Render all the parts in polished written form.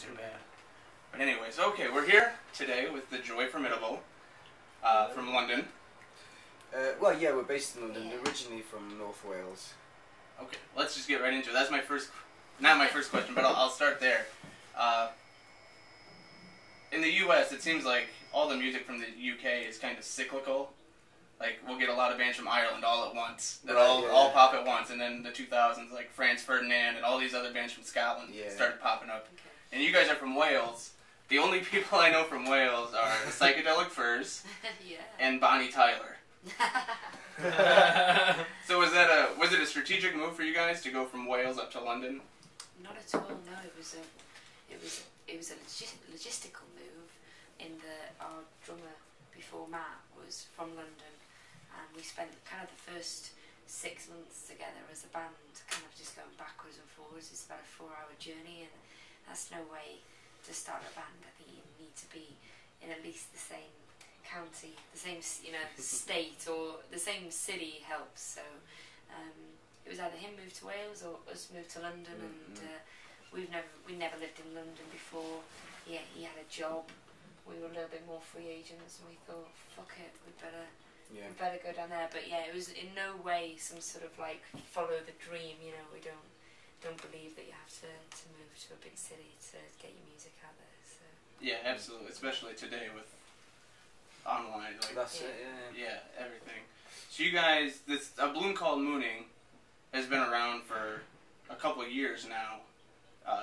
These are bad. But anyways, okay, we're here today with the Joy Formidable from London. Well, yeah, we're based in London, originally from North Wales. Okay, let's just get right into it. That's my first, not my first question, but I'll start there. In the U.S., it seems like all the music from the UK is kind of cyclical. Like, we'll get a lot of bands from Ireland all at once, that all pop at once, and then the 2000s, like Franz Ferdinand and all these other bands from Scotland started popping up. Okay. And you guys are from Wales. The only people I know from Wales are the Psychedelic Furs and Bonnie Tyler. So was it a strategic move for you guys to go from Wales up to London? Not at all. No, it was a logistical move. In that our drummer before Matt was from London, and we spent kind of the first 6 months together as a band, kind of just going backwards and forwards. It's about a 4-hour journey, and that's no way to start a band. I think you need to be in at least the same county, the same state, or the same city helps. So it was either him move to Wales or us move to London, and we never lived in London before. Yeah, he had a job. We were a little bit more free agents, and we thought, fuck it, we better go down there. But yeah, it was in no way some sort of like follow the dream. You know, we don't believe that you have to move to a big city to get your music out there. So yeah, absolutely, especially today with online. Like, that's it. Yeah, everything. So you guys, A Bloom Called Mooning has been around for a couple of years now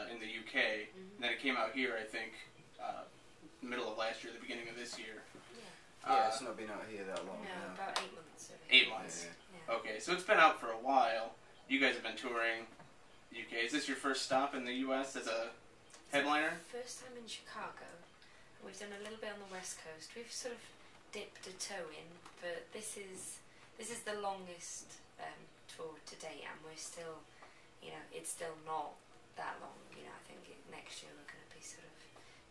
in the UK. And then it came out here, I think, middle of last year, the beginning of this year. Yeah, it's not been out here that long. No, about 8 months. 8 months. Yeah. Okay, so it's been out for a while. You guys have been touring UK. Is this your first stop in the US as a headliner? First time in Chicago. We've done a little bit on the West Coast. We've sort of dipped a toe in, but this is the longest tour to date, and we're still, it's still not that long. I think next year we're going to be sort of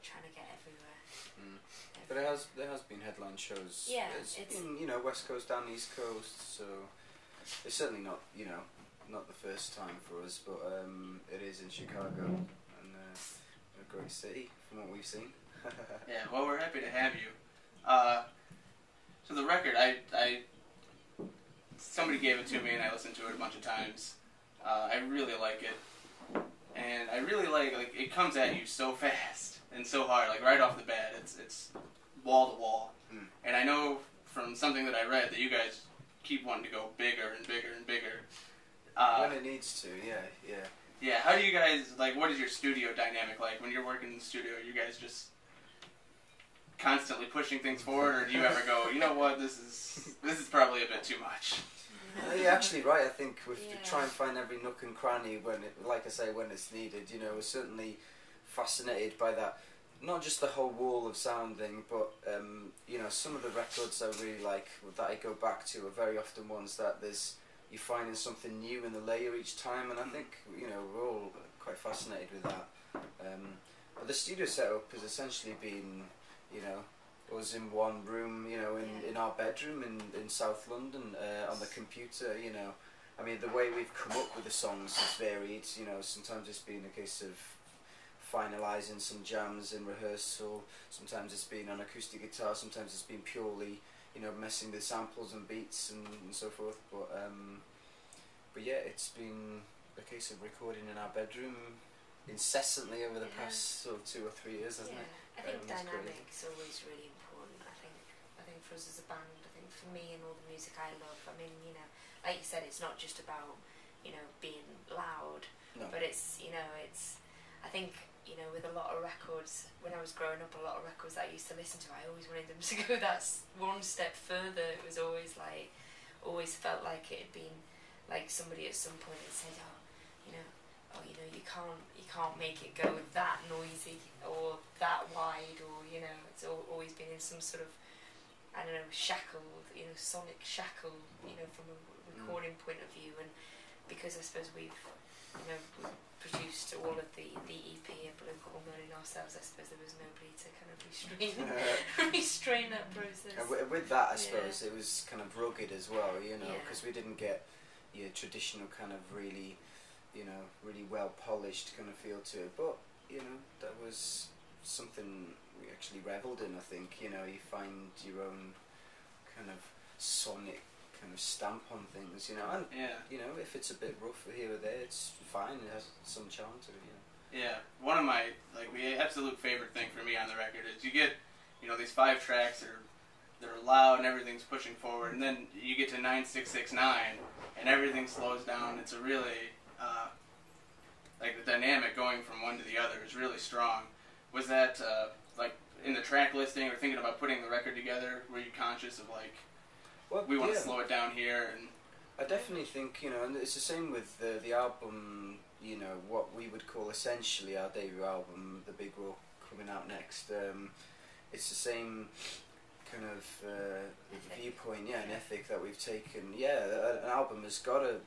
trying to get everywhere. But there has been headline shows. Yeah, it's been West Coast and East Coast, so it's certainly not not the first time for us, but it is in Chicago, and a great city from what we've seen. Yeah, well, we're happy to have you. So the record, somebody gave it to me and I listened to it a bunch of times. I really like it, and I really like it comes at you so fast and so hard, like right off the bat. It's wall to wall, and I know from something that I read that you guys keep wanting to go bigger and bigger and bigger. When it needs to, yeah. Yeah, how do you guys, what is your studio dynamic like? When you're working in the studio, are you guys just constantly pushing things forward, or do you ever go, you know what, this is probably a bit too much? You're actually right. I think we try and find every nook and cranny when it's needed. We're certainly fascinated by that. Not just the whole wall of sound thing, but some of the records I really like, that I go back to, are very often ones that you're finding something new in the layer each time, and I think we're all quite fascinated with that. But the studio setup has essentially been, us in one room, in our bedroom in South London, on the computer. I mean, the way we've come up with the songs has varied. Sometimes it's been a case of finalising some jams in rehearsal. Sometimes it's been on acoustic guitar. Sometimes it's been purely messing with samples and beats and so forth, but yeah, it's been a case of recording in our bedroom incessantly over the past sort of 2 or 3 years, hasn't it? I think dynamic's always really important. I think for us as a band, I think for me and all the music I love, I mean, like you said, it's not just about being loud, but it's I think with a lot of records, when I was growing up, a lot of records that I used to listen to, I always wanted them to go that one step further. It was always felt like it had been like somebody at some point had said, you can't make it go that noisy or that wide, or it's always been in some sort of, I don't know, shackle, sonic shackle, from a recording point of view. And because I suppose we've produced all of the EP and Bloom Called Mooning ourselves, I suppose there was nobody to kind of restrain that process. And with that, I suppose it was kind of rugged as well, because we didn't get your traditional kind of really, really well polished kind of feel to it. But you know, that was something we actually revelled in. I think, you know, you find your own kind of sonic kind of stamp on things, you know, and you know, if it's a bit rough here or there, it's fine. It has some charm to it, you know. Yeah, one of my the absolute favorite thing for me on the record is you get, you know, these 5 tracks they're loud and everything's pushing forward, and then you get to 9669 and everything slows down. It's a really like the dynamic going from one to the other is really strong. Was that like in the track listing or thinking about putting the record together? Were you conscious of like, well, we want to slow it down here? And I definitely think, you know, and it's the same with the album, you know, what we would call essentially our debut album, The Big Roar, coming out next. It's the same kind of viewpoint, an ethic that we've taken. Yeah, an album has got to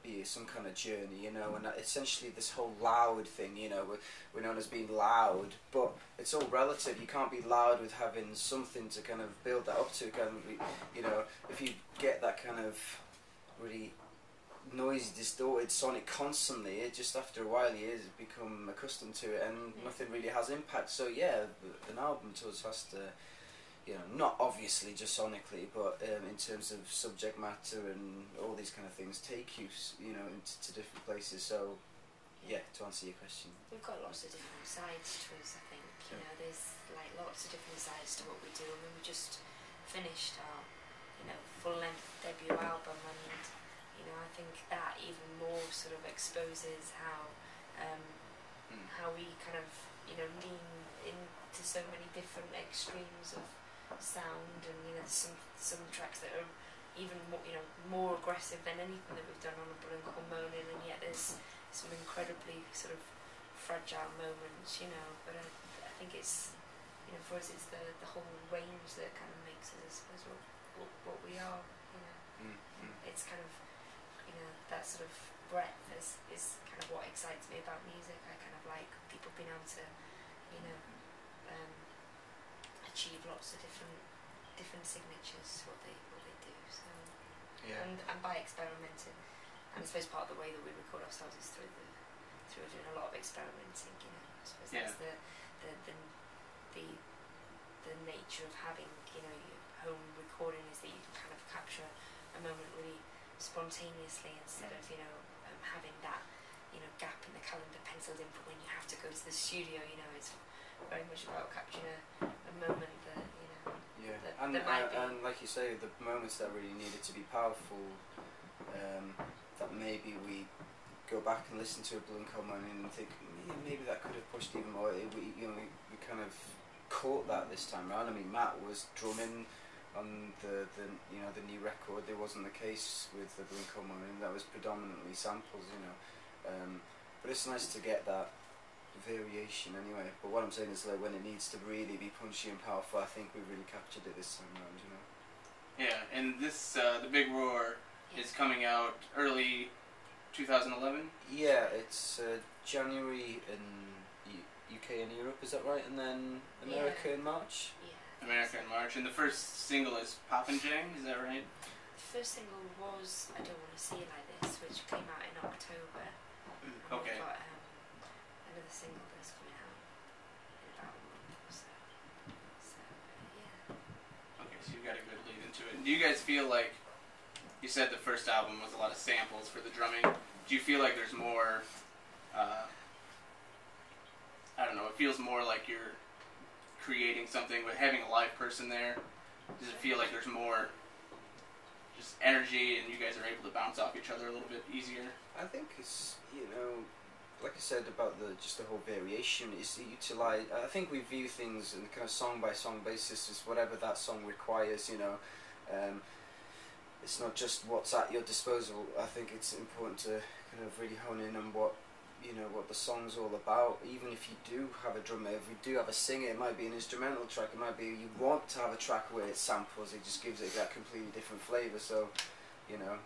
be some kind of journey, you know, and essentially this whole loud thing, you know, we're known as being loud, but it's all relative. You can't be loud with having something to kind of build that up to. Kind of, you know, if you get that kind of really noisy, distorted sonic constantly, it just after a while you become accustomed to it, and nothing really has impact. So yeah, an album to us has to, you know, not obviously just sonically, but in terms of subject matter and all these kind of things, take you, you know, into different places. So yeah, to answer your question, we've got lots of different sides to us. I think, you know, there's like lots of different sides to what we do. I mean, we just finished our, you know, full-length debut album, and you know, I think that even more sort of exposes how we kind of, you know, lean into so many different extremes of sound, and you know, some tracks that are even more, you know, more aggressive than anything that we've done on a Blink or Moaning, and yet there's some incredibly sort of fragile moments, you know. But I think it's, you know, for us it's the whole range that kind of makes us, I suppose, what we are, you know. It's kind of, you know, that sort of breadth is kind of what excites me about music. I kind of like people being able to, you know, achieve lots of different signatures what they do. So and by experimenting, and I suppose part of the way that we record ourselves is through doing a lot of experimenting. You know, I suppose that's the nature of having, you know, your home recording, is that you can kind of capture a moment really spontaneously instead of, you know, having that, you know, gap in the calendar penciled in for when you have to go to the studio. You know, it's very much about capturing a moment that, you know, and like you say, the moments that really needed to be powerful, that maybe we go back and listen to a Blink moment and think, maybe that could have pushed even more. We kind of caught that this time around. I mean, Matt was drumming on the you know, the new record. It wasn't the case with the Blink moment. That was predominantly samples, you know. But it's nice to get that variation anyway. But what I'm saying is, like, when it needs to really be punchy and powerful, I think we really captured it this time around, you know. Yeah, and this The Big Roar is coming out early 2011. Yeah, it's January in UK and Europe, is that right? And then America in March. America in March, and the first single is Poppin' Jang, is that right? The first single was I Don't Want to See It Like This, which came out in October. Okay. We've got another single that's coming out in about a month or so. So, yeah. Okay, so you've got a good lead into it. And do you guys feel like, you said the first album was a lot of samples for the drumming, do you feel like there's more, I don't know, it feels more like you're creating something with having a live person there? Does it feel like there's more just energy and you guys are able to bounce off each other a little bit easier? I think it's, you know, like I said about just the whole variation is to utilize. I think we view things in a kind of song by song basis as whatever that song requires, you know. It's not just what's at your disposal. I think it's important to kind of really hone in on what, you know, what the song's all about. Even if you do have a drummer, if we do have a singer, it might be an instrumental track, it might be you want to have a track where it samples, it just gives it that completely different flavour. So, you know,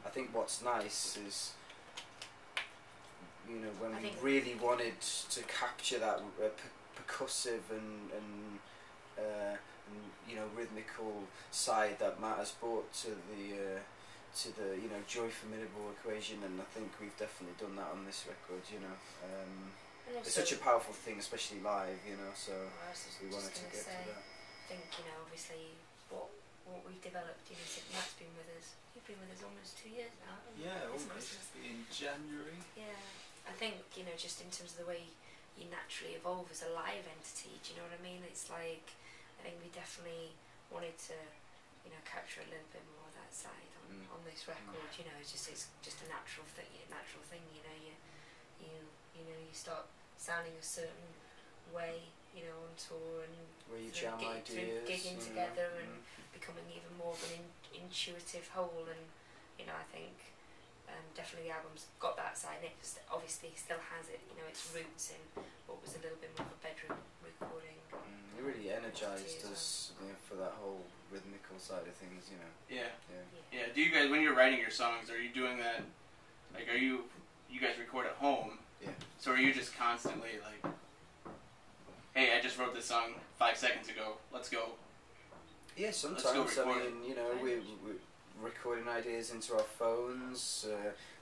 I think what's nice is, you know, when we really wanted to capture that percussive and you know, rhythmical side that Matt has brought to the you know, Joy Formidable equation, and I think we've definitely done that on this record, you know. it's such a powerful thing, especially live, you know. So we wanted to get to that. I think, you know, obviously what we've developed, you know, since Matt's been with us. You've been with us almost 2 years now. Yeah, almost in January. Yeah, I think, you know, just in terms of the way you naturally evolve as a live entity, do you know what I mean? It's like, I think we definitely wanted to, you know, capture a little bit more of that side on this record. You know, it's just a natural thing. You know, you start sounding a certain way, you know, on tour and where you jam ideas, gigging together and becoming even more of an intuitive whole. And you know, I think definitely the album's got that side. It obviously still has it, you know, its roots in what was a little bit more of a bedroom recording. It really energised us, you know, for that whole rhythmical side of things, you know. Yeah. Do you guys, when you're writing your songs, are you doing that? Like, you guys record at home? Yeah. So are you just constantly like, hey, I just wrote this song 5 seconds ago. Let's go. Yeah, sometimes. I mean, you know, we're recording ideas into our phones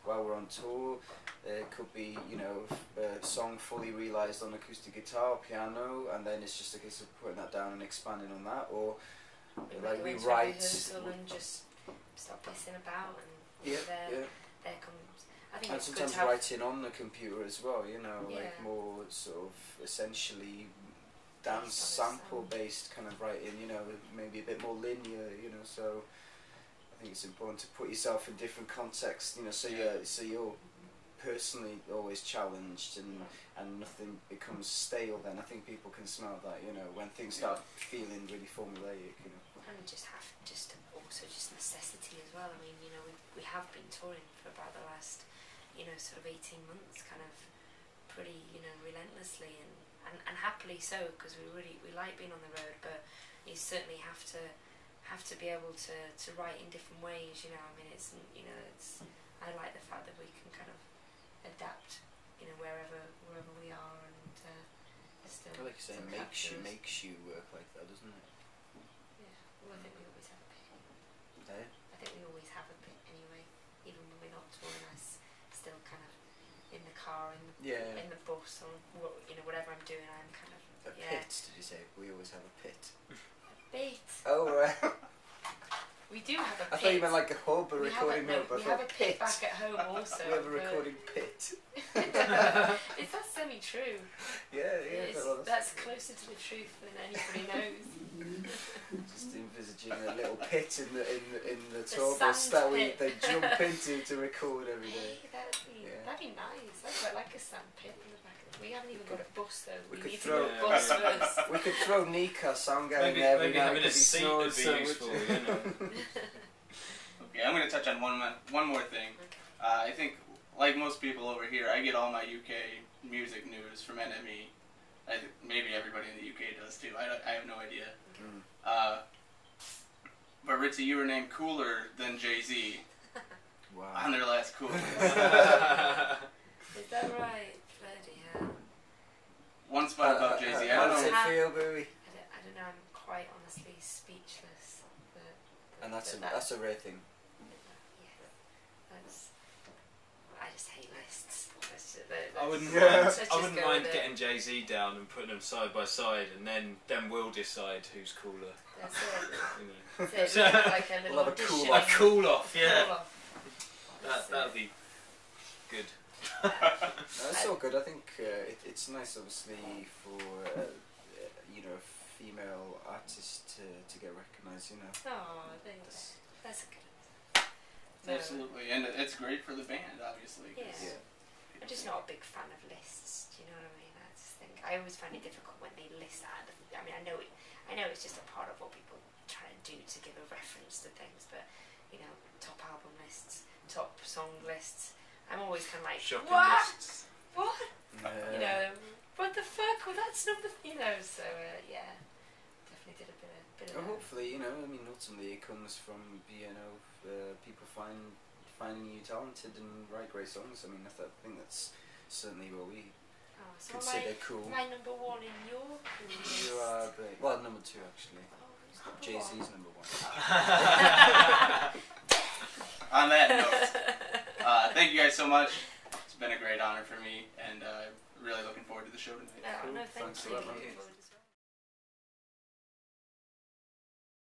while we're on tour. It could be, you know, a song fully realised on acoustic guitar, piano, and then it's just a case of putting that down and expanding on that. Or like we write and just stop pissing about and there comes. I think and it's sometimes good to have writing on the computer as well, you know, like more sort of essentially dance sample based kind of writing, you know, maybe a bit more linear, you know. So I think it's important to put yourself in different contexts, you know, so you're personally always challenged and nothing becomes stale. Then I think people can smell that, you know, when things start feeling really formulaic, you know. And also necessity as well. I mean, you know, we have been touring for about the last, you know, sort of 18 months, kind of pretty, you know, relentlessly and happily so, because we like being on the road, but you certainly have to be able to write in different ways, you know. I mean, I like the fact that we can kind of adapt, you know, wherever we are, and still. Like you say, makes you work like that, doesn't it? Yeah. Well, I think we always have a bit. Eh? I think we always have a bit anyway, even when we're not touring. I still kind of in the car, in the bus, or you know, whatever I'm doing, I'm kind of a pit. Did you say we always have a pit? A bit. Oh right. We do have a pit. I thought you meant like a hub, a recording hub. We have a pit back at home also. We have a recording pit. Is that semi-true? Yeah. That's closer to the truth than anybody knows. Just envisaging a little pit in the tour bus that they jump into to record every day. That'd be nice. I'd quite like a sand pit in the back. We haven't even got a bus though. We need throw, to get a bus first. We could throw Nika, sound guy, in there every night because he snores so much. Okay, I'm going to touch on one more thing. Okay. I think, like most people over here, I get all my UK music news from NME. Maybe everybody in the UK does too. I have no idea. Okay. But Ritzy, you were named cooler than Jay-Z on their last Cool. Is that right? Bloody hell. One spot about Jay-Z. How does it feel, Bowie? I don't know. I'm quite honestly speechless. And that's a rare thing. I just hate lists. I wouldn't mind getting Jay-Z down and putting them side by side, and then we'll decide who's cooler. That's it. You know. That's it. Like a little audition. A cool off, yeah. Cool off. That'd be good. That's all good. I think it's nice, obviously, for you know, a female artist to get recognised. You know. Oh, thanks. That's a good. Absolutely, and it's great for the band, obviously. Yeah. I'm just not a big fan of lists. Do you know what I mean? I just think I always find it difficult when they list that. I mean, I know it's just a part of what people try to do to give a reference to things, but you know, top album lists, top song lists. I'm always kind of like, shocking what? lists. What? You know, what the fuck? Well, that's number. You know, so yeah, definitely did a bit of. Well, hopefully, you know, I mean, ultimately, it comes from people finding you talented and write great songs. I mean, I think that's certainly what we consider cool. My number one in your cool list. You are big. Well, number 2 actually. Jay-Z's number 1. On that note, thank you guys so much. It's been a great honor for me, and really looking forward the show tonight. No, thank Thanks you. for that, man. Looking forward to